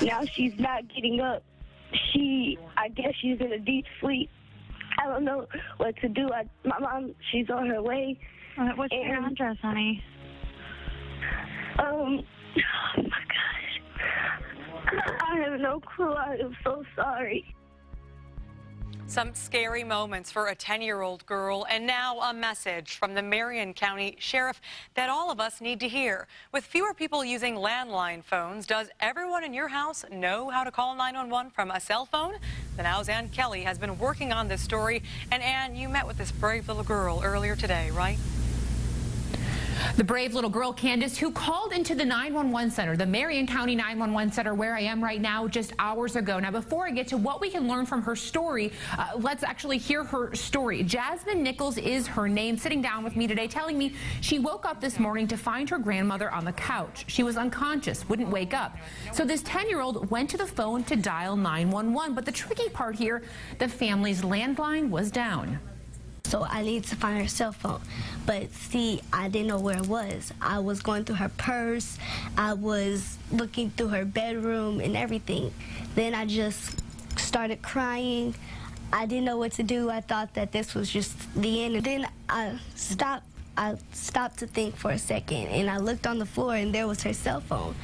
Now she's not getting up. I guess she's in a deep sleep. I don't know what to do. My mom, she's on her way. What's your address, honey? Oh my gosh. I have no clue. I am so sorry. Some scary moments for a 10-year-old girl, and now a message from the Marion County Sheriff that all of us need to hear. With fewer people using landline phones, does everyone in your house know how to call 911 from a cell phone? The Now's Ann Kelly has been working on this story. And Ann, you met with this brave little girl earlier today, right? The brave little girl, Candace, who called into the 911 center, the Marion County 911 center where I am right now, just hours ago. Now, before I get to what we can learn from her story, let's actually hear her story. Jasmine Nichols is her name, sitting down with me today, telling me she woke up this morning to find her grandmother on the couch. She was unconscious, wouldn't wake up. So this 10-year-old went to the phone to dial 911. But the tricky part here, the family's landline was down. So I needed to find her cell phone. But see, I didn't know where it was. I was going through her purse. I was looking through her bedroom and everything. Then I just started crying. I didn't know what to do. I thought that this was just the end. And then I stopped to think for a second, and I looked on the floor, and there was her cell phone.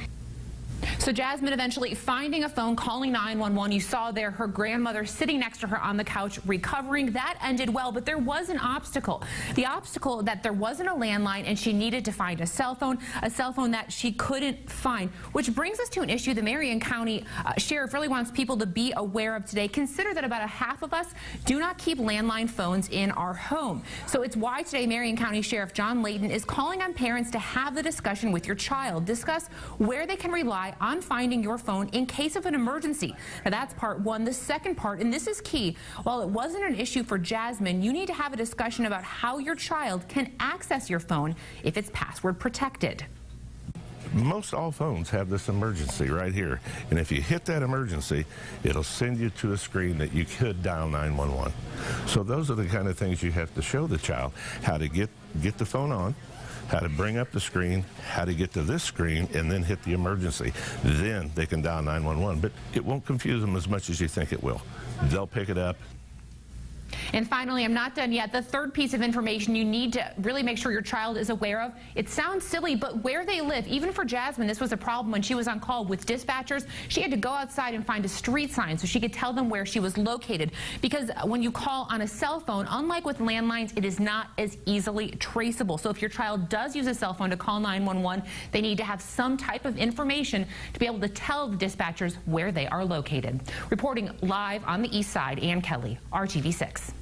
So Jasmine eventually finding a phone, calling 911. You saw there her grandmother sitting next to her on the couch recovering. That ended well, but there was an obstacle. The obstacle that there wasn't a landline and she needed to find a cell phone that she couldn't find, which brings us to an issue the Marion County Sheriff really wants people to be aware of today. Consider that about a half of us do not keep landline phones in our home. So it's why today Marion County Sheriff John Layton is calling on parents to have the discussion with your child. Discuss where they can rely on finding your phone in case of an emergency. Now that's part one. The second part, and this is key, while it wasn't an issue for Jasmine, you need to have a discussion about how your child can access your phone if it's password protected. Most all phones have this emergency right here, and if you hit that emergency, it'll send you to a screen that you could dial 911. So those are the kind of things you have to show the child: how to get the phone on, how to bring up the screen, how to get to this screen, and then hit the emergency. Then they can dial 911, but it won't confuse them as much as you think it will. They'll pick it up. And finally, I'm not done yet. The third piece of information you need to really make sure your child is aware of. It sounds silly, but where they live. Even for Jasmine, this was a problem when she was on call with dispatchers. She had to go outside and find a street sign so she could tell them where she was located. Because when you call on a cell phone, unlike with landlines, it is not as easily traceable. So if your child does use a cell phone to call 911, they need to have some type of information to be able to tell the dispatchers where they are located. Reporting live on the east side, Ann Kelly, RTV6.